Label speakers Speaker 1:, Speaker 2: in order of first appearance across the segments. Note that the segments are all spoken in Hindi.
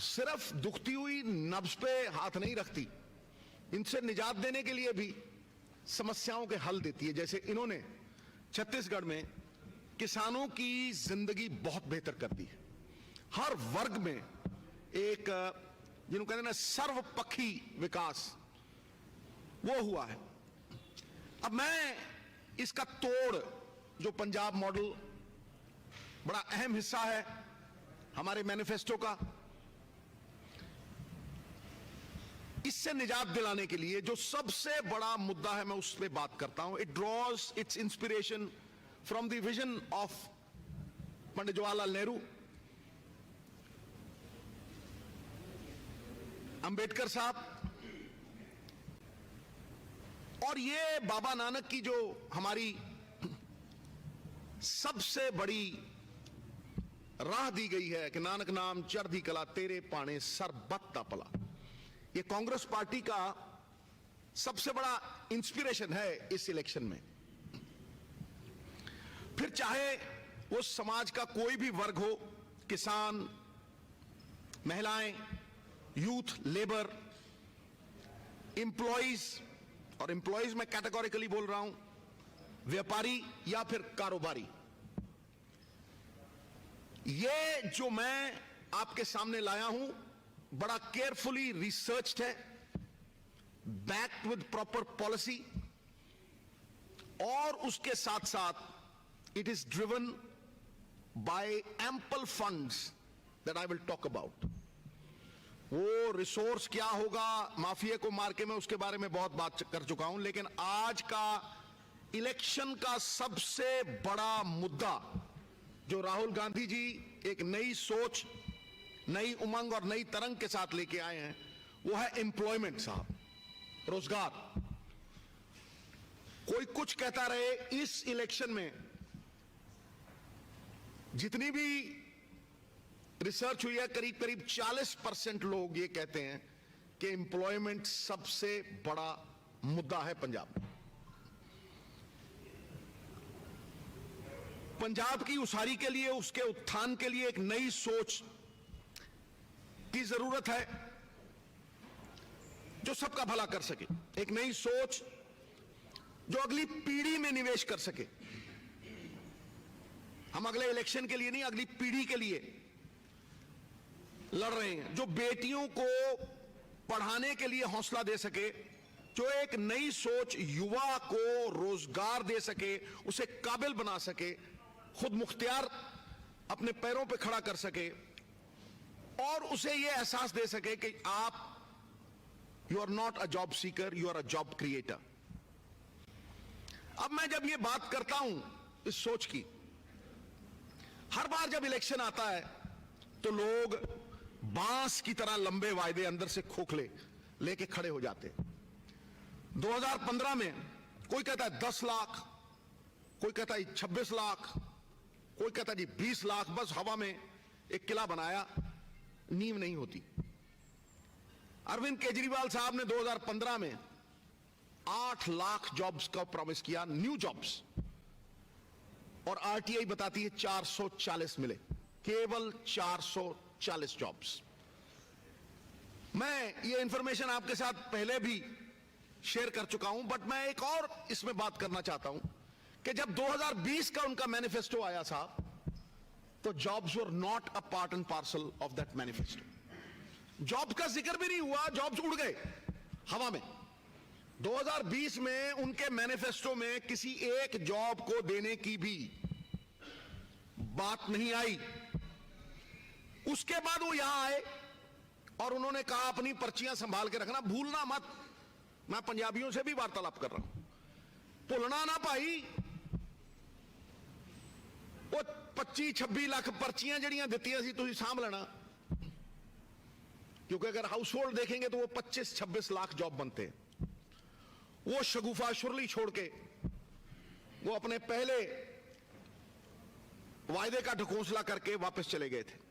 Speaker 1: सिर्फ दुखती हुई नब्ज पे हाथ नहीं रखती, इनसे निजात देने के लिए भी समस्याओं के हल देती है। जैसे इन्होंने छत्तीसगढ़ में किसानों की जिंदगी बहुत बेहतर कर दी है। हर वर्ग में एक जिनको कहते हैं ना सर्वपक्षी विकास, वो हुआ है। अब मैं इसका तोड़, जो पंजाब मॉडल बड़ा अहम हिस्सा है हमारे मैनिफेस्टो का, इससे निजात दिलाने के लिए जो सबसे बड़ा मुद्दा है मैं उस पर बात करता हूं। It draws its inspiration from the vision of Pandit Jawaharlal Nehru, Ambedkar Sahab, और ये बाबा नानक की जो हमारी सबसे बड़ी राह दी गई है कि नानक नाम चढ़दी कला तेरे पाने सरबत दा भला, ये कांग्रेस पार्टी का सबसे बड़ा इंस्पिरेशन है इस इलेक्शन में। फिर चाहे वो समाज का कोई भी वर्ग हो, किसान, महिलाएं, यूथ, लेबर, इंप्लॉइज, और इंप्लॉइज मैं कैटेगोरिकली बोल रहा हूं, व्यापारी या फिर कारोबारी, ये जो मैं आपके सामने लाया हूं बड़ा केयरफुली रिसर्च्ड है, बैक्ड विद प्रॉपर पॉलिसी, और उसके साथ साथ it is driven by ample funds that I will talk about. वो रिसोर्स क्या होगा, माफिया को मार के मैं उसके बारे में बहुत बात कर चुका हूं, लेकिन आज का इलेक्शन का सबसे बड़ा मुद्दा जो राहुल गांधी जी एक नई सोच, नई उमंग और नई तरंग के साथ लेके आए हैं, वो है एम्प्लॉयमेंट साहब, रोजगार। कोई कुछ कहता रहे, इस इलेक्शन में जितनी भी रिसर्च हुई है, करीब करीब 40% लोग ये कहते हैं कि एम्प्लॉयमेंट सबसे बड़ा मुद्दा है पंजाब में। पंजाब की उसारी के लिए, उसके उत्थान के लिए एक नई सोच की जरूरत है जो सबका भला कर सके, एक नई सोच जो अगली पीढ़ी में निवेश कर सके। हम अगले इलेक्शन के लिए नहीं, अगली पीढ़ी के लिए लड़ रहे हैं, जो बेटियों को पढ़ाने के लिए हौसला दे सके, जो एक नई सोच युवा को रोजगार दे सके, उसे काबिल बना सके, खुद मुख्तियार अपने पैरों पे खड़ा कर सके, और उसे यह एहसास दे सके कि आप you are not a job seeker, you are a job creator. अब मैं जब यह बात करता हूं इस सोच की, हर बार जब इलेक्शन आता है तो लोग बांस की तरह लंबे वायदे अंदर से खोखले लेके खड़े हो जाते। 2015 में कोई कहता है 10 लाख, कोई कहता है 26 लाख, कोई कहता है जी 20 लाख, बस हवा में एक किला बनाया, नींव नहीं होती। अरविंद केजरीवाल साहब ने 2015 में 8 लाख जॉब्स का प्रॉमिस किया, न्यू जॉब्स, और आरटीआई बताती है 440 मिले, केवल 440 जॉब्स। मैं ये इंफॉर्मेशन आपके साथ पहले भी शेयर कर चुका हूं, बट मैं एक और इसमें बात करना चाहता हूं कि जब 2020 का उनका मैनिफेस्टो आया साहब, तो jobs were not a part and parcel of that manifesto. Job का जिक्र भी नहीं हुआ, जॉब्स उड़ गए हवा में। 2020 में उनके मैनिफेस्टो में किसी एक जॉब को देने की भी बात नहीं आई। उसके बाद वो यहां आए और उन्होंने कहा अपनी पर्चियां संभाल के रखना, भूलना मत। मैं पंजाबियों से भी वार्तालाप कर रहा हूं, भूलना ना भाई, वो 25-26 लाख पर्चियां जड़ियां दित्तियां सी तुसीं सांभ लेना, क्योंकि अगर हाउस होल्ड देखेंगे तो वो 25-26 लाख जॉब बनते हैं। वो शगुफा शुरली छोड़ के वो अपने पहले वायदे का ढकोसला करके वापस चले गए थे।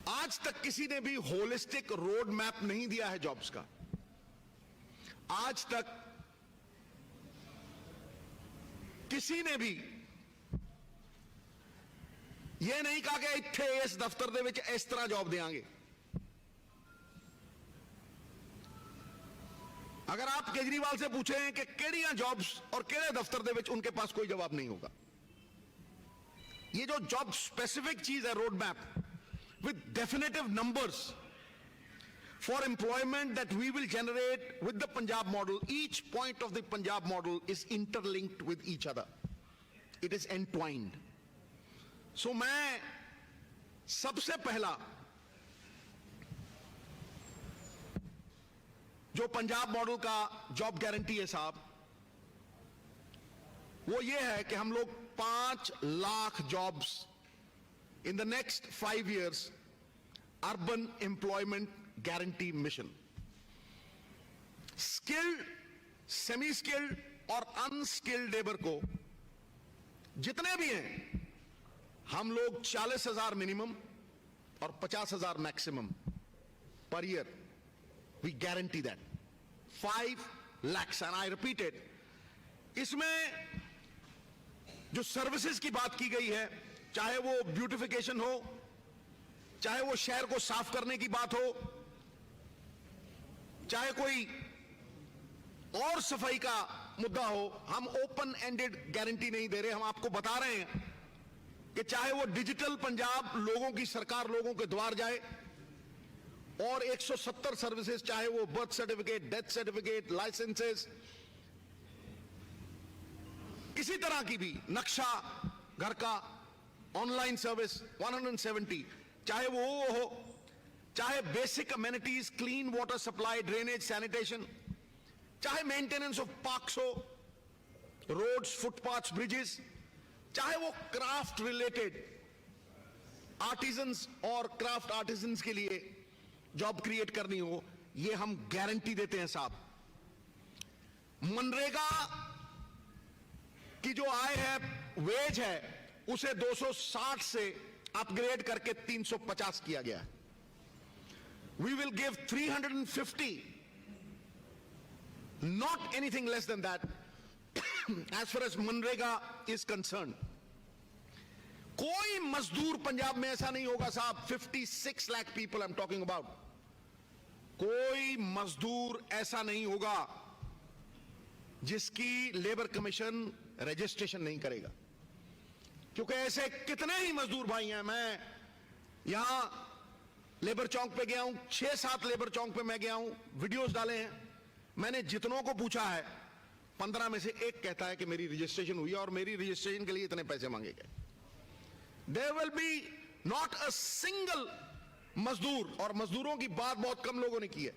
Speaker 1: आज तक किसी ने भी होलिस्टिक रोड मैप नहीं दिया है जॉब्स का। आज तक किसी ने भी ये नहीं कहा कि इत्थे इस दफ्तर दे विच इस तरह जॉब देंगे। अगर आप केजरीवाल से पूछें कि केड़ियां जॉब्स और केड़े दफ्तर दे विच, उनके पास कोई जवाब नहीं होगा। ये जो जॉब स्पेसिफिक चीज है, road map with definitive numbers for employment that we will generate with the Punjab model, each point of the Punjab model is interlinked with each other. It is entwined. So मैं सबसे पहला जो पंजाब मॉडल का जॉब गारंटी है साहब, वो ये है कि हम लोग 5 lakh jobs in the next 5 years urban employment guarantee mission, skilled, semi skilled और अनस्किल्ड लेबर को जितने भी हैं हम लोग 40,000 मिनिमम और 50,000 maximum per year, we guarantee that 5 lakhs and I repeated. इसमें जो सर्विसेज की बात की गई है, चाहे वो ब्यूटिफिकेशन हो, चाहे वो शहर को साफ करने की बात हो, चाहे कोई और सफाई का मुद्दा हो, हम ओपन एंडेड गारंटी नहीं दे रहे। हम आपको बता रहे हैं कि चाहे वो डिजिटल पंजाब, लोगों की सरकार लोगों के द्वार जाए, और 170 सर्विसेज, चाहे वो birth certificate, death certificate, licences, किसी तरह की भी नक्शा घर का, ऑनलाइन सर्विस 170, चाहे वो हो, चाहे basic amenities, clean water supply, drainage, sanitation, चाहे मेंटेनेंस ऑफ पार्क्स हो, रोड्स, फुटपाथ्स, ब्रिजेस, चाहे वो क्राफ्ट रिलेटेड आर्टिजन्स और क्राफ्ट आर्टिजन्स के लिए जॉब क्रिएट करनी हो, ये हम गारंटी देते हैं साहब। मनरेगा की जो आय है, वेज है, उसे 260 से अपग्रेड करके 350 किया गया है। We will give 350, not anything less than that, as far as MNREGA is concerned. कोई मजदूर पंजाब में ऐसा नहीं होगा साहब, 56 lakh people I'm talking about, कोई मजदूर ऐसा नहीं होगा जिसकी लेबर कमीशन रजिस्ट्रेशन नहीं करेगा, क्योंकि ऐसे कितने ही मजदूर भाई हैं। मैं यहां लेबर चौक पे गया हूं, 6-7 लेबर चौक पे मैं गया हूं, वीडियोस डाले हैं। मैंने जितनों को पूछा है, 15 में से एक कहता है कि मेरी रजिस्ट्रेशन हुई और मेरी रजिस्ट्रेशन के लिए इतने पैसे मांगे गए। There will be not a single मजदूर, और मजदूरों की बात बहुत कम लोगों ने की है,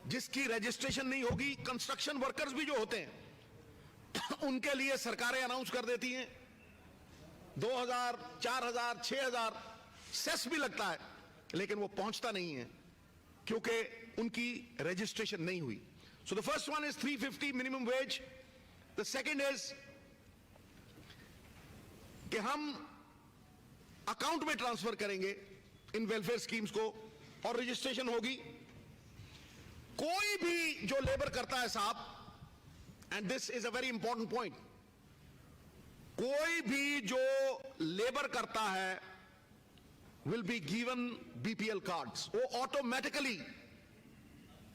Speaker 1: जिसकी रजिस्ट्रेशन नहीं होगी। कंस्ट्रक्शन वर्कर्स भी जो होते हैं उनके लिए सरकारें अनाउंस कर देती हैं 2,000, 4,000, 6,000 सेस भी लगता है, लेकिन वो पहुंचता नहीं है क्योंकि उनकी रजिस्ट्रेशन नहीं हुई। So the first one is 350 minimum wage. The second is कि हम अकाउंट में ट्रांसफर करेंगे इन वेलफेयर स्कीम्स को और रजिस्ट्रेशन होगी। कोई भी जो लेबर करता है साहब, and this is a very important point, कोई भी जो लेबर करता है will be given BPL cards. वो automatically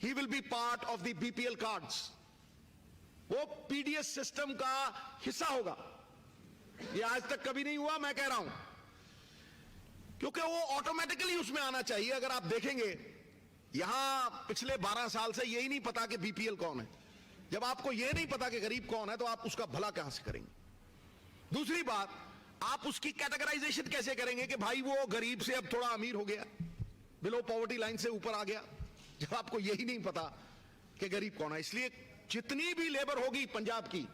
Speaker 1: he will be part of the BPL cards. वो PDS सिस्टम का हिस्सा होगा। ये आज तक कभी नहीं हुआ, मैं कह रहा हूं, क्योंकि वो ऑटोमेटिकली उसमें आना चाहिए। अगर आप देखेंगे यहां पिछले 12 साल से यही नहीं पता कि BPL कौन है। जब आपको यह नहीं पता कि गरीब कौन है, तो आप उसका भला कहां से करेंगे? दूसरी बात, आप उसकी कैटेगराइजेशन कैसे करेंगे कि भाई वो गरीब से अब थोड़ा अमीर हो गया, बिलो पॉवर्टी लाइन से ऊपर आ गया, जब आपको यही नहीं पता कि गरीब कौन है। इसलिए जितनी भी लेबर होगी पंजाब की,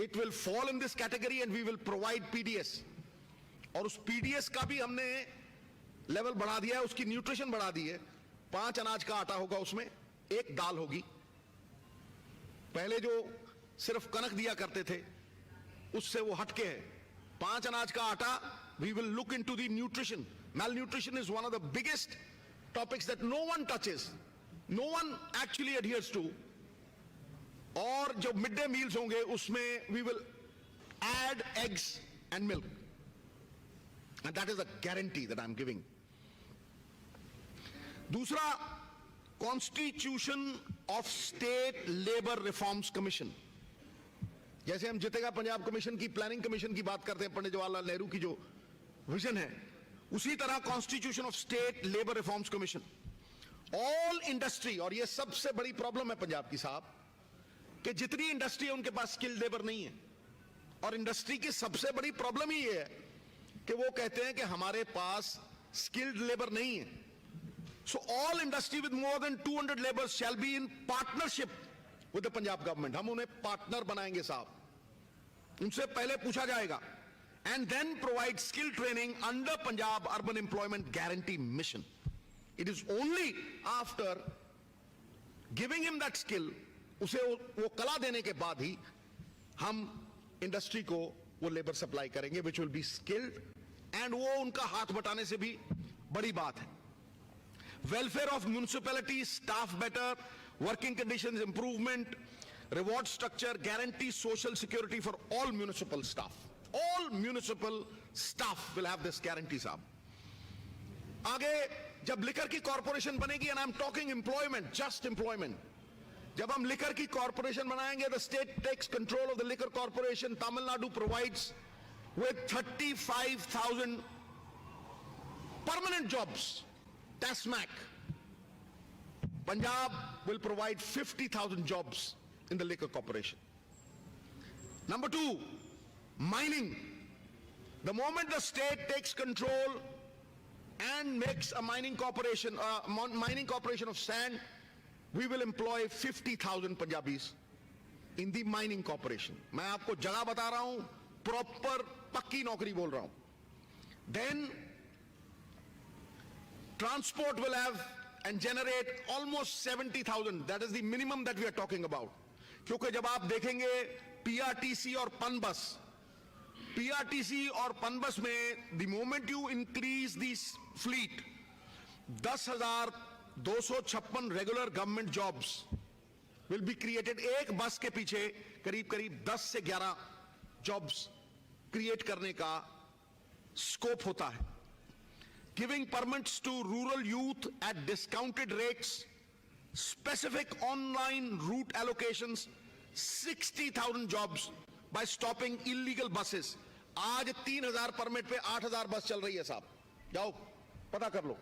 Speaker 1: it will fall in this category and we will provide PDS। और उस PDS का भी हमने लेवल बढ़ा दिया है, उसकी न्यूट्रिशन बढ़ा दी है। 5 अनाज का आटा होगा, उसमें 1 दाल होगी। पहले जो सिर्फ कनक दिया करते थे उससे वो हटके है। 5 अनाज का आटा, we will look into the nutrition. Malnutrition is one of the biggest topics that no one touches, no one actually adheres to. और जो मिड डे मील्स होंगे उसमें we will add eggs and milk. and that is a guarantee that I'm giving. दूसरा, constitution of state labour reforms commission. जैसे हम जितेगा पंजाब कमीशन की, प्लानिंग कमीशन की बात करते हैं, पंडित जवाहरलाल नेहरू की जो विजन है, उसी तरह constitution of state labour reforms commission. All industry, और ये सबसे बड़ी प्रॉब्लम है पंजाब की साहब, कि जितनी इंडस्ट्री है उनके पास स्किल्ड लेबर नहीं है. और इंडस्ट्री की सबसे बड़ी प्रॉब्लम ही ये है कि वो कहते हैं कि हमारे पास स्किल्ड लेबर नहीं है. So all industry with more than 200 laborers shall be in partnership with the Punjab government. हम उन्हें पार्टनर बनाएंगे साहब, उनसे पहले पूछा जाएगा. And then provide skill training under Punjab Urban Employment Guarantee Mission. It is only after giving him that skill, उसे वो कला देने के बाद ही हम इंडस्ट्री को वो लेबर सप्लाई करेंगे, which will be skilled, and वो उनका हाथ बटाने से भी बड़ी बात है. Welfare of municipalities, staff better, working conditions improvement, reward structure, guarantee social security for all municipal staff. All municipal staff will have this guarantee साहब. आगे जब लिकर की कॉर्पोरेशन बनेगी, and I'm talking employment, just employment. जब हम लिकर की कॉर्पोरेशन बनाएंगे, the state takes control of the liquor corporation. Tamil Nadu provides with 35,000 permanent jobs. TASMAC. Punjab will provide 50,000 jobs in the liquor corporation. Number two, mining. The moment the state takes control and makes a mining corporation of sand, we will employ 50,000 Punjabis in the mining corporation. मैं आपको जगह बता रहा हूं, प्रॉपर पक्की नौकरी बोल रहा हूं. Then transport will have and generate almost 70,000. That is the minimum that we are talking about. क्योंकि जब आप देखेंगे PRTC और पनबस, PRTC और पनबस में the moment you increase this fleet, 10,256 regular government jobs will be created. एक बस के पीछे करीब करीब 10 से 11 jobs create करने का scope होता है. Giving permits to rural youth at discounted rates, specific online route allocations, 60,000 jobs by stopping illegal buses. आज 3,000 परमिट पे 8,000 बस चल रही है साहब, जाओ पता कर लो.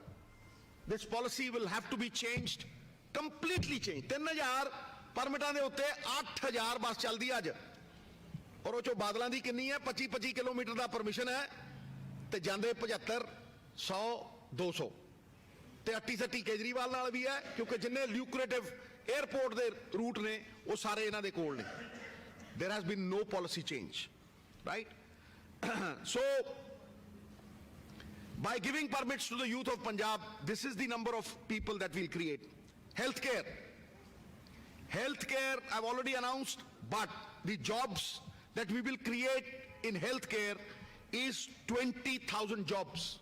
Speaker 1: This policy will have to be changed, completely changed. 3,000 परमिटां दे उत्ते 8,000 बस चल दी आज. और वो जो बादलों की किन्नी है, 25-25 किलोमीटर का परमिशन है, ते जांदे 75, 100, 200. ते अट्टी सट्टी केजरीवाल नाल भी है, क्योंकि जिन्ने ल्यूक्रेटिव एयरपोर्ट दे रूट ने वो सारे इन्हां दे कोल ने. There has been no policy change, right? So by giving permits to the youth of Punjab, this is the number of people that we'll create. Healthcare, I've already announced, but the jobs that we will create in healthcare is 20,000 jobs.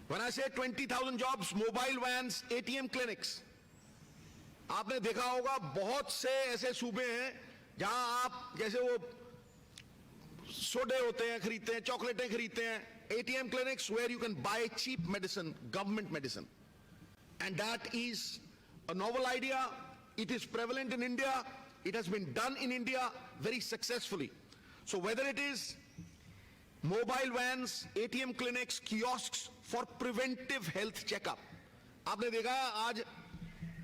Speaker 1: When I say 20,000 jobs, mobile vans, ATM clinics. आपने देखा होगा बहुत से ऐसे सूबे हैं जहां आप जैसे वो सोडे होते हैं खरीदते हैं, चॉकलेटें खरीदते हैं, ATM clinics where you can buy cheap medicine, government medicine. And that is a novel idea. It is prevalent in India. It has been done in India very successfully. So whether it is mobile vans, ATM clinics, kiosks for preventive health checkup. आपने देखा आज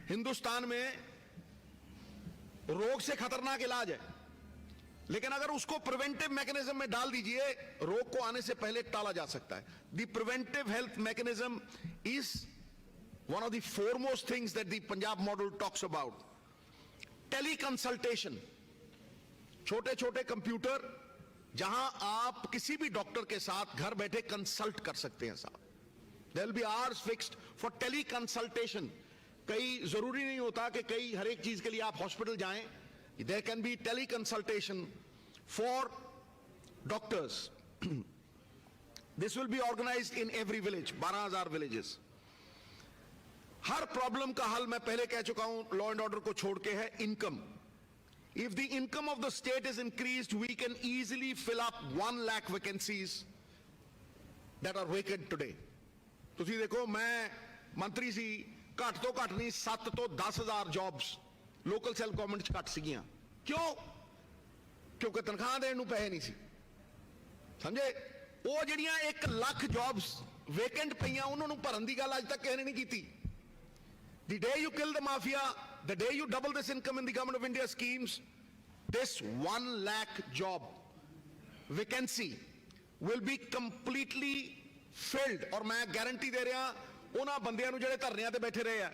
Speaker 1: हिंदुस्तान में रोग से खतरनाक इलाज है, लेकिन अगर उसको प्रिवेंटिव मैकेनिज्म में डाल दीजिए, रोग को आने से पहले टाला जा सकता है. The preventive health mechanism is one of the foremost things that the Punjab model talks about. Teleconsultation, छोटे छोटे कंप्यूटर जहां आप किसी भी डॉक्टर के साथ घर बैठे कंसल्ट कर सकते हैं साहब. There will be hours fixed for teleconsultation. कई जरूरी नहीं होता कि कई हर एक चीज के लिए आप हॉस्पिटल जाएं. There can be teleconsultation for doctors. This will be organized in every village, 12,000 villages. Her problem का हल मैं पहले कह चुका हूं, लॉ एंड ऑर्डर को छोड़ के है income. If the income of the state is increased, we can easily fill up 1 lakh vacancies that are vacant today. ਤੁਸੀਂ ਦੇਖੋ, ਮੈਂ ਮੰਤਰੀ ਸੀ, ਘੱਟ ਤੋਂ ਘੱਟ ਨਹੀਂ 7 ਤੋਂ 10,000 ਜੌਬਸ ਲੋਕਲ ਸੈਲਫ ਗਵਰਨਮੈਂਟ 'ਚ ਘੱਟ ਸੀਗੀਆਂ। ਕਿਉਂ? ਕਿਉਂਕਿ ਤਨਖਾਹ ਦੇਣ ਨੂੰ ਪੈਸੇ ਨਹੀਂ ਸੀ। ਸਮਝੇ? ਉਹ ਜਿਹੜੀਆਂ 1 ਲੱਖ ਜੌਬਸ ਵੇਕੈਂਟ ਪਈਆਂ ਉਹਨਾਂ ਨੂੰ ਭਰਨ ਦੀ ਗੱਲ ਅੱਜ ਤੱਕ ਕਿਸੇ ਨੇ ਨਹੀਂ ਕੀਤੀ। The day you kill the mafia, the day you double this income in the government of India schemes, this 1 lakh job vacancy will be completely filled। और मैं गारंटी दे रहा ਉਹਨਾਂ ਬੰਦਿਆਂ ਨੂੰ ਜਿਹੜੇ ਧਰਨਿਆਂ ਤੇ ਬੈਠੇ ਰਹੇ ਆ,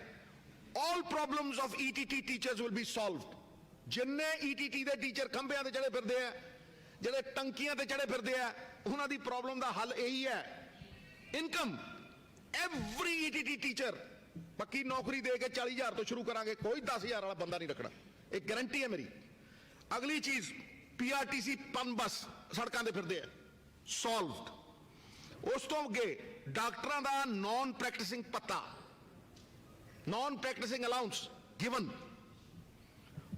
Speaker 1: all problems of ETT teachers will be solved। ਜਿੰਨੇ ETT ਦੇ ਟੀਚਰ ਖੰਭਿਆਂ ਤੇ ਚੜੇ ਫਿਰਦੇ ਆ, ਜਿਹੜੇ ਟੰਕੀਆਂ ਤੇ ਚੜੇ ਫਿਰਦੇ ਆ, ਉਹਨਾਂ ਦੀ ਪ੍ਰੋਬਲਮ ਦਾ ਹੱਲ ਇਹੀ ਹੈ, ਇਨਕਮ। ਐਵਰੀ ETT ਟੀਚਰ ਪੱਕੀ ਨੌਕਰੀ ਦੇ ਕੇ 40,000 ਤੋਂ ਸ਼ੁਰੂ ਕਰਾਂਗੇ, ਕੋਈ 10,000 ਵਾਲਾ ਬੰਦਾ ਨਹੀਂ ਰੱਖਣਾ, ਇਹ ਗਾਰੰਟੀ ਹੈ ਮੇਰੀ। ਅਗਲੀ ਚੀਜ਼, PRTC ਪਨ ਬੱਸ ਸੜਕਾਂ ਤੇ ਫਿਰਦੇ ਆ, ਸੋਲਵਡ। ਉਸ ਤੋਂ ਅੱਗੇ ਡਾਕਟਰਾਂ ਦਾ ਨਾਨ ਪ੍ਰੈਕਟਿਸਿੰਗ ਪੱਤਾ, ਨਾਨ ਪ੍ਰੈਕਟਿਸਿੰਗ ਅਲਾਊਂਸ ਗਿਵਨ।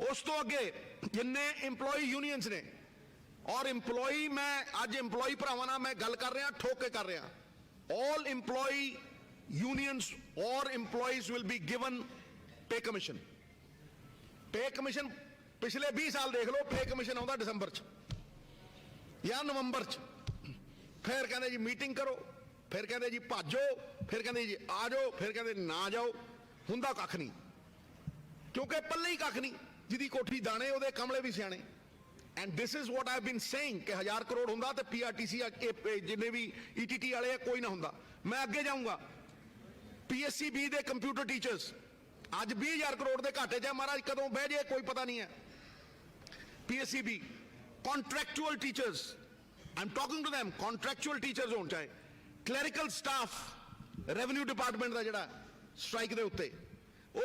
Speaker 1: ਉਸ ਤੋਂ ਅੱਗੇ ਜਿੰਨੇ EMPLOYE ਯੂਨੀਅਨਸ ਨੇ, ਔਰ EMPLOYE, ਮੈਂ ਅੱਜ EMPLOYE ਭਰਾਵਾਂ ਨਾਲ ਮੈਂ ਗੱਲ ਕਰ ਰਿਹਾ, ਠੋਕ ਕੇ ਕਰ ਰਿਹਾ, all EMPLOYE unions or employees will be given pay commission। pay commission ਪਿਛਲੇ 20 ਸਾਲ ਦੇਖ ਲਓ, pay commission ਆਉਂਦਾ ਦਸੰਬਰ 'ਚ ਜਾਂ ਨਵੰਬਰ 'ਚ। ਫਿਰ ਕਹਿੰਦੇ ਜੀ ਮੀਟਿੰਗ ਕਰੋ, ਫਿਰ ਕਹਿੰਦੇ ਜੀ ਭਾਜੋ, ਫਿਰ ਕਹਿੰਦੇ ਜੀ ਆ ਜਾਓ, ਫਿਰ ਕਹਿੰਦੇ ਨਾ ਜਾਓ, ਹੁੰਦਾ ਕੱਖ ਨਹੀਂ, ਕਿਉਂਕਿ ਪੱਲੇ ਹੀ ਕੱਖ ਨਹੀਂ। ਜਿਹਦੀ ਕੋਠੀ ਦਾਣੇ ਉਹਦੇ ਕਮਲੇ ਵੀ ਸਿਆਣੇ। And this is what I have been saying ਕਿ 1000 ਕਰੋੜ ਹੁੰਦਾ ਤੇ PRTC ਜਿੰਨੇ ਵੀ ETT ਵਾਲੇ ਆ ਕੋਈ ਨਾ ਹੁੰਦਾ। ਮੈਂ ਅੱਗੇ ਜਾਊਂਗਾ, PSCB ਦੇ ਕੰਪਿਊਟਰ ਟੀਚਰਸ ਅੱਜ 20,000 ਕਰੋੜ ਦੇ ਘਾਟੇ 'ਚ ਹੈ। ਮਹਾਰਾਜ ਕਦੋਂ ਬਹਿ ਜੇ ਕੋਈ ਪਤਾ ਨਹੀਂ ਹੈ। PSCB contractual teachers, I'm talking to them, contractual teachers ਹੋਣ ਚਾਹੇ, clerical staff, revenue department ਦਾ ਜਿਹੜਾ ਸਟ੍ਰਾਈਕ ਦੇ ਉੱਤੇ।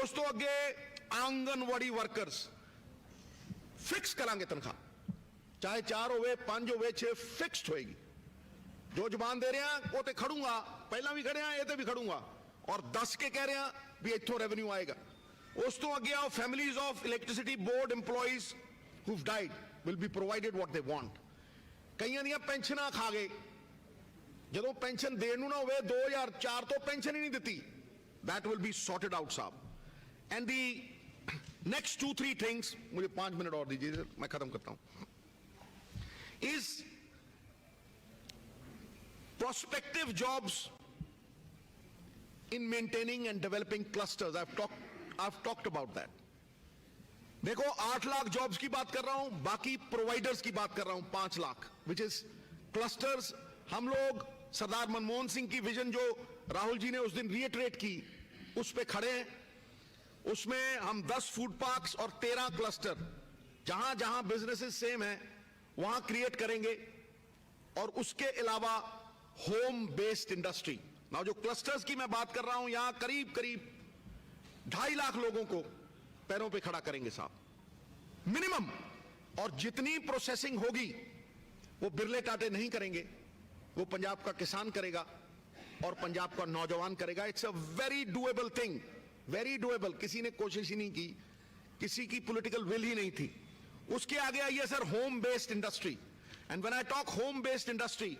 Speaker 1: ਉਸ ਤੋਂ ਅੱਗੇ ਆਂਗਨਵਾੜੀ ਵਰਕਰਸ, ਫਿਕਸ ਕਰਾਂਗੇ ਤਨਖਾਹ, ਚਾਹੇ 4 ਹੋਵੇ 5 ਹੋਵੇ 6 ਫਿਕਸਡ ਹੋਏਗੀ। ਜੋ ਜ਼ਬਾਨ ਦੇ ਰਿਹਾ ਉਹ ਤੇ ਖੜੂੰਗਾ, ਪਹਿਲਾਂ ਵੀ ਖੜਿਆ, ਇਹ ਤੇ ਵੀ ਖੜੂੰਗਾ, ਔਰ ਦੱਸ ਕੇ ਕਹਿ ਰਿਹਾ ਵੀ ਇੱਥੋਂ ਰੈਵਨਿਊ ਆਏਗਾ। ਉਸ ਤੋਂ ਅੱਗੇ ਆਓ, families of electricity board EMPLOYEES who've died will be provided what they want। ਕਈਆਂ ਦੀਆਂ ਪੈਨਸ਼ਨਾਂ ਖਾ ਗਏ, ਜਦੋਂ ਪੈਨਸ਼ਨ ਦੇਣ ਨੂੰ ਨਾ ਹੋਵੇ 2004 ਤੋਂ ਪੈਨਸ਼ਨ ਹੀ ਨਹੀਂ ਦਿੱਤੀ। that will be sorted out साहब। and the next 2-3 things, मुझे 5 मिनट और दीजिए, मैं खत्म करता हूं, is prospective jobs in maintaining and developing clusters। I've talked about that। देखो 8 लाख जॉब्स की बात कर रहा हूं, बाकी प्रोवाइडर्स की बात कर रहा हूं 5 लाख, विच इज क्लस्टर्स। हम लोग सरदार मनमोहन सिंह की विजन जो राहुल जी ने उस दिन रीइटरेट की, उस पे खड़े हैं। उसमें हम 10 फूड पार्क्स और 13 क्लस्टर, जहां जहां बिजनेसेस सेम है वहां क्रिएट करेंगे। और उसके अलावा होम बेस्ड इंडस्ट्री। ना जो क्लस्टर्स की मैं बात कर रहा हूं, यहां करीब करीब 2.5 लाख लोगों को पैरों पे खड़ा करेंगे साहब, मिनिमम। और जितनी प्रोसेसिंग होगी वो बिरले टाटे नहीं करेंगे, वो पंजाब का किसान करेगा और पंजाब का नौजवान करेगा। It's a very doable thing, very doable. किसी ने कोशिश ही नहीं की, किसी की पॉलिटिकल विल ही नहीं थी। उसके आगे आइए sir, home based industry. And when I talk home based industry,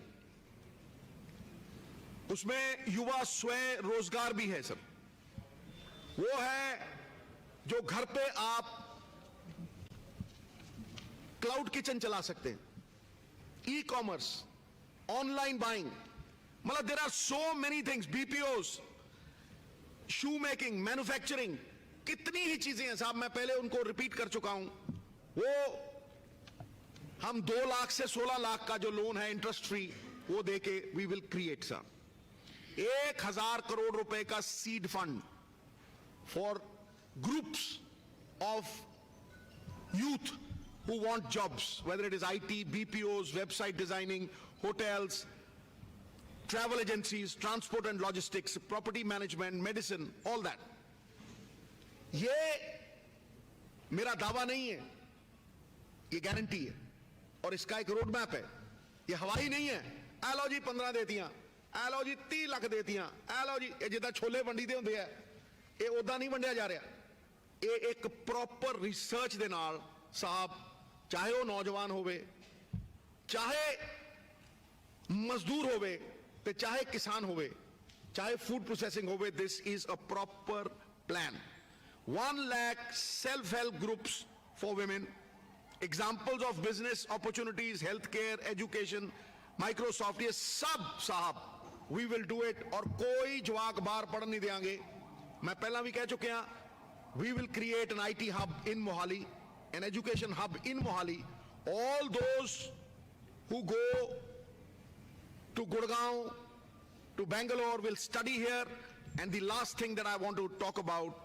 Speaker 1: उसमें युवा स्वयं रोजगार भी है सर। वो है जो घर पे आप क्लाउड किचन चला सकते हैं, ई-कॉमर्स, ऑनलाइन बाइंग, मतलब there are so many things, BPOs, shoe making, manufacturing, कितनी ही चीजें हैं साहब। मैं पहले उनको रिपीट कर चुका हूं। वो हम 2 लाख से 16 लाख का जो लोन है इंटरेस्ट फ्री, वो देके we will create sir 1,000 crore रुपए का seed fund for groups of youth who want jobs, whether it is IT, BPOs, website designing, hotels, travel agencies, transport and logistics, property management, medicine, all that। ये मेरा दावा नहीं है, ये गारंटी है और इसका एक रोड मैप है। ये हवाई नहीं है, ए लो जी 15 देतियां, ए लो जी 30 लाख देतियां, ए लो जी, ये जिदा छोले वंडी दे हुंदे आ, ये उदा नहीं वंडिया जा रहा। ये एक प्रॉपर रिसर्च दे नाल साहब, चाहे वो नौजवान होवे, चाहे मजदूर होवे, ਤੇ ਚਾਹੇ ਕਿਸਾਨ ਹੋਵੇ ਚਾਹੇ ਫੂਡ ਪ੍ਰੋਸੈਸਿੰਗ ਹੋਵੇ this is a proper plan 1 lakh self-help groups for women examples of business opportunities healthcare education Microsoft ये सब साहब we will do it और कोई जवाक बाहर पढ़ नहीं देंगे मैं पहला भी कह चुके हैं we will create an IT hub in Mohali an education hub in Mohali all those who go to Gurgaon to Bangalore will study here and the last thing that I want to talk about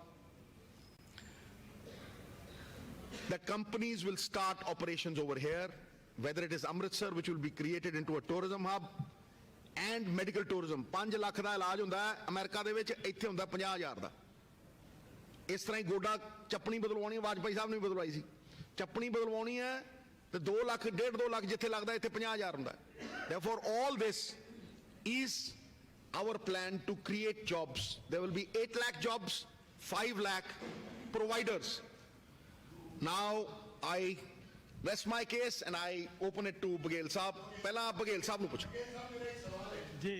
Speaker 1: that companies will start operations over here whether it is Amritsar which will be created into a tourism hub and medical tourism 5 lakh ਦਾ ਇਲਾਜ ਹੁੰਦਾ ਹੈ ਅਮਰੀਕਾ ਦੇ ਵਿੱਚ ਇੱਥੇ ਹੁੰਦਾ 50,000 ਦਾ ਇਸ ਤਰ੍ਹਾਂ ਹੀ ਗੋਡਾ ਚੱਪਣੀ ਬਦਲਵਾਉਣੀ ਵਾਜਪਾਈ ਸਾਹਿਬ ਨੇ ਵੀ ਬਦਲਵਾਈ ਸੀ ਚੱਪਣੀ ਬਦਲਵਾਉਣੀ ਹੈ ਤੇ 2 ਲੱਖ 1.5 2 ਲੱਖ ਜਿੱਥੇ ਲੱਗਦਾ ਇੱਥੇ 50,000 ਹੁੰਦਾ therefore all this is our plan to create jobs there will be 8 lakh jobs 5 lakh providers now I rest my case and I open it to Baghel Saab ਪਹਿਲਾਂ Baghel Saab ਨੂੰ ਪੁੱਛੋ
Speaker 2: ਜੀ